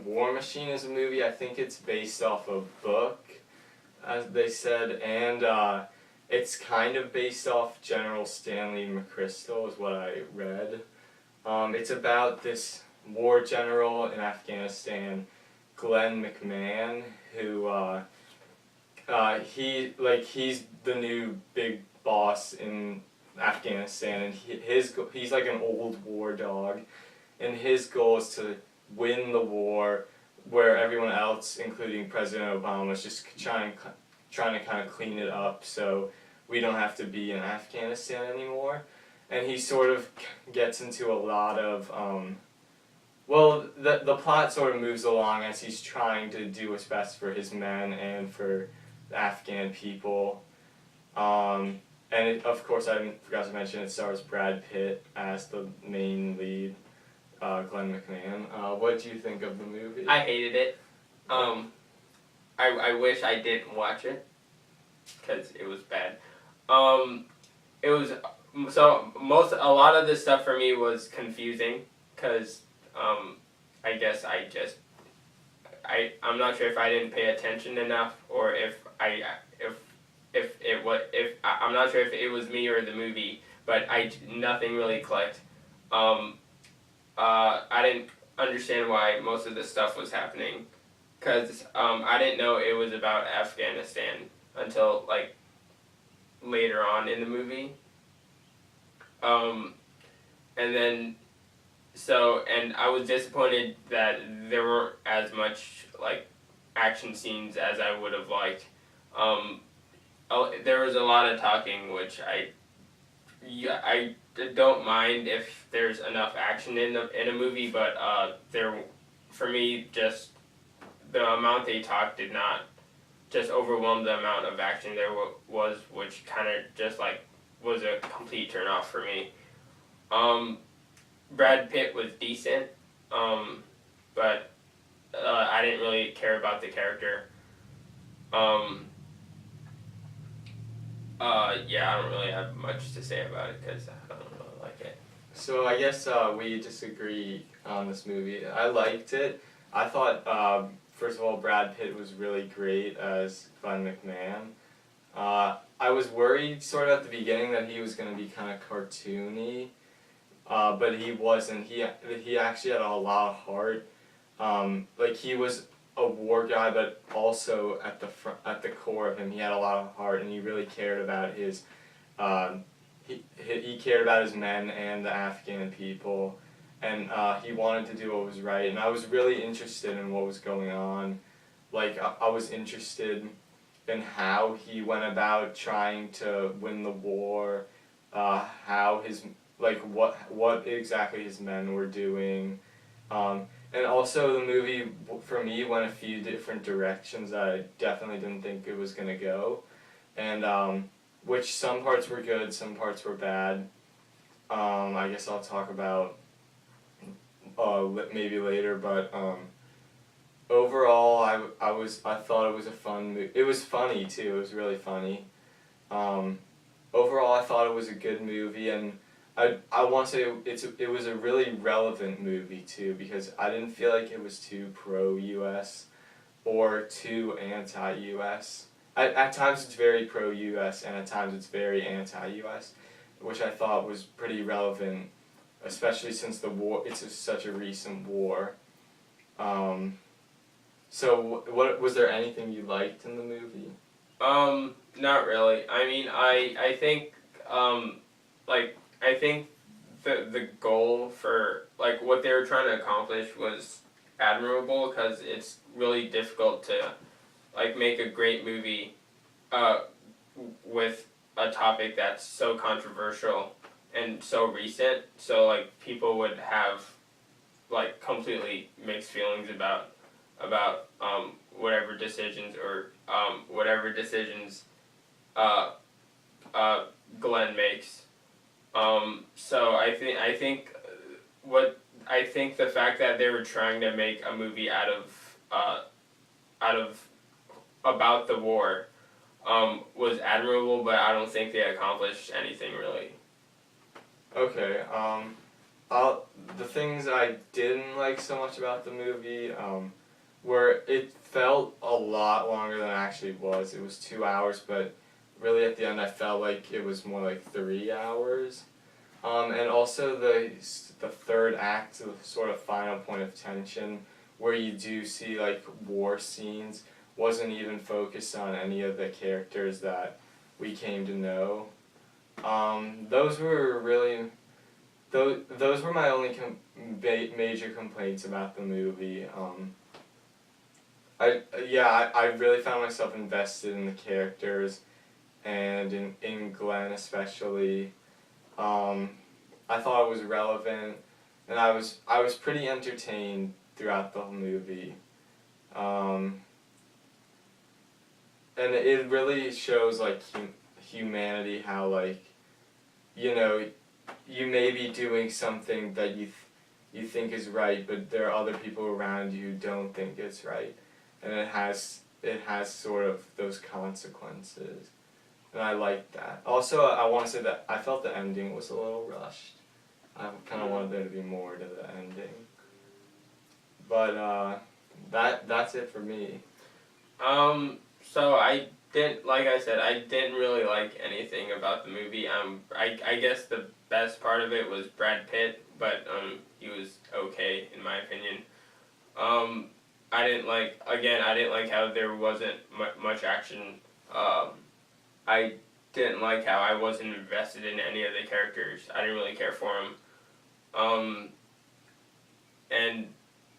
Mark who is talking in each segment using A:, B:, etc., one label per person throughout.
A: War Machine is a movie. I think it's based off a book, as they said, and it's kind of based off General Stanley McChrystal, is what I read. It's about this war general in Afghanistan, Glenn McMahon, who he's the new big boss in Afghanistan, and he's like an old war dog, and his goal is to win the war, where everyone else, including President Obama, is just trying to kind of clean it up so we don't have to be in Afghanistan anymore. And he sort of gets into a lot of the plot sort of moves along as he's trying to do what's best for his men and for the Afghan people. Of course, I forgot to mention it stars Brad Pitt as the main lead, Glenn McMahon. What did you think of the movie?
B: I hated it. I wish I didn't watch it because it was bad. It was a lot of this stuff for me was confusing because I guess I'm not sure if I didn't pay attention enough or I'm not sure if it was me or the movie, but nothing really clicked. I didn't understand why most of this stuff was happening, because I didn't know it was about Afghanistan until like later on in the movie. And I was disappointed that there weren't as much like action scenes as I would have liked. There was a lot of talking, which I don't mind if there's enough action in a movie, but for me, just the amount they talked did not just overwhelm the amount of action there was, which kind of just like was a complete turn off for me. Brad Pitt was decent, but I didn't really care about the character. I don't really have much to say about it because I don't really like it.
A: So I guess we disagree on this movie. I liked it. I thought, first of all, Brad Pitt was really great as Glenn McMahon. I was worried sort of at the beginning that he was going to be kind of cartoony, but he wasn't. He actually had a lot of heart. He was a war guy, but also at the core of him, he had a lot of heart, and he really cared about his. He cared about his men and the Afghan people, and he wanted to do what was right. And I was really interested in what was going on. I was interested in how he went about trying to win the war, how his what exactly his men were doing. And also the movie, for me, went a few different directions that I definitely didn't think it was going to go. And which some parts were good, some parts were bad. I guess I'll talk about maybe later, but overall, I thought it was a fun movie. It was funny too. It was really funny. Overall, I thought it was a good movie, and I want to say it was a really relevant movie too, because I didn't feel like it was too pro-U.S. or too anti-U.S. At times it's very pro-U.S. and at times it's very anti-U.S., which I thought was pretty relevant, especially since the war. It's such a recent war. So what was there anything you liked in the movie?
B: Not really. I mean, I think I think the goal for like what they were trying to accomplish was admirable, because it's really difficult to like make a great movie with a topic that's so controversial and so recent, so like people would have like completely mixed feelings about whatever decisions Glenn makes. So I think the fact that they were trying to make a movie out of about the war was admirable, but I don't think they accomplished anything really.
A: Okay. The things I didn't like so much about the movie, were it felt a lot longer than it actually was. It was 2 hours, but really at the end I felt like it was more like 3 hours. And also the third act, the sort of final point of tension, where you do see like war scenes, wasn't even focused on any of the characters that we came to know. Those were really those were my only major complaints about the movie. I really found myself invested in the characters, and in Glenn especially. I thought it was relevant, and I was pretty entertained throughout the whole movie. And it really shows like humanity, how like, you know, you may be doing something that you think is right, but there are other people around you who don't think it's right, and it has sort of those consequences, and I like that. Also, I want to say that I felt the ending was a little rushed. I kind of wanted there to be more to the ending, but that's it for me.
B: So I didn't, like I said, I didn't really like anything about the movie. I guess the best part of it was Brad Pitt, but he was okay in my opinion. I didn't like how there wasn't much action. I didn't like how I wasn't invested in any of the characters. I didn't really care for them. And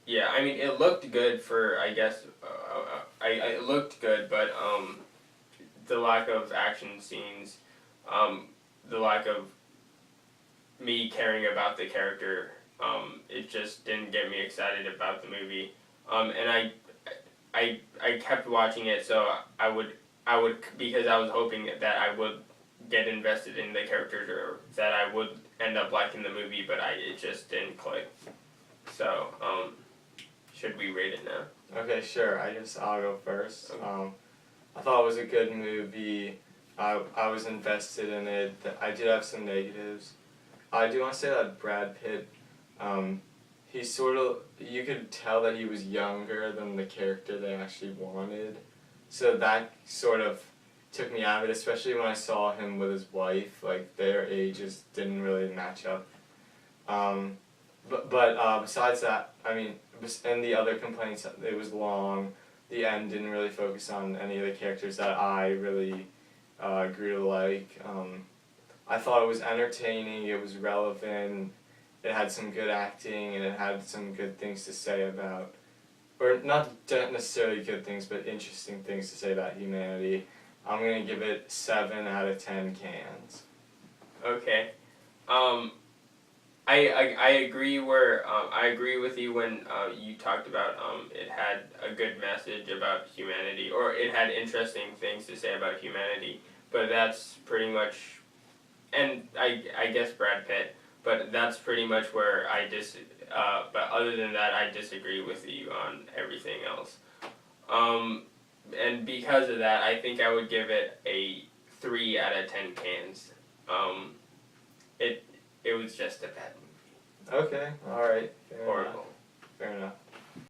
B: yeah, I mean, it looked good for, I guess, it looked good, but the lack of action scenes, the lack of me caring about the character, it just didn't get me excited about the movie. And I kept watching it, so I would, because I was hoping that I would get invested in the characters, or that I would end up liking the movie, but it just didn't click. So, should we rate it now?
A: Okay, sure. I guess I'll go first.
B: Okay.
A: I thought it was a good movie. I was invested in it. I did have some negatives. I do want to say that Brad Pitt, he sort of, you could tell that he was younger than the character they actually wanted. So that sort of took me out of it, especially when I saw him with his wife. Like, their ages didn't really match up. But besides that, I mean, and the other complaints, it was long. The end didn't really focus on any of the characters that I really grew to like. I thought it was entertaining, it was relevant, it had some good acting, and it had some good things to say about, or not necessarily good things, but interesting things to say about humanity. I'm going to give it 7 out of 10 cans.
B: Okay. I agree I agree with you when you talked about it had a good message about humanity, or it had interesting things to say about humanity, but that's pretty much, and I guess Brad Pitt, but that's pretty much where but other than that, I disagree with you on everything else. And because of that, I think I would give it a 3 out of 10 cans. It was just a bad movie.
A: Okay, alright.
B: Horrible.
A: Fair enough.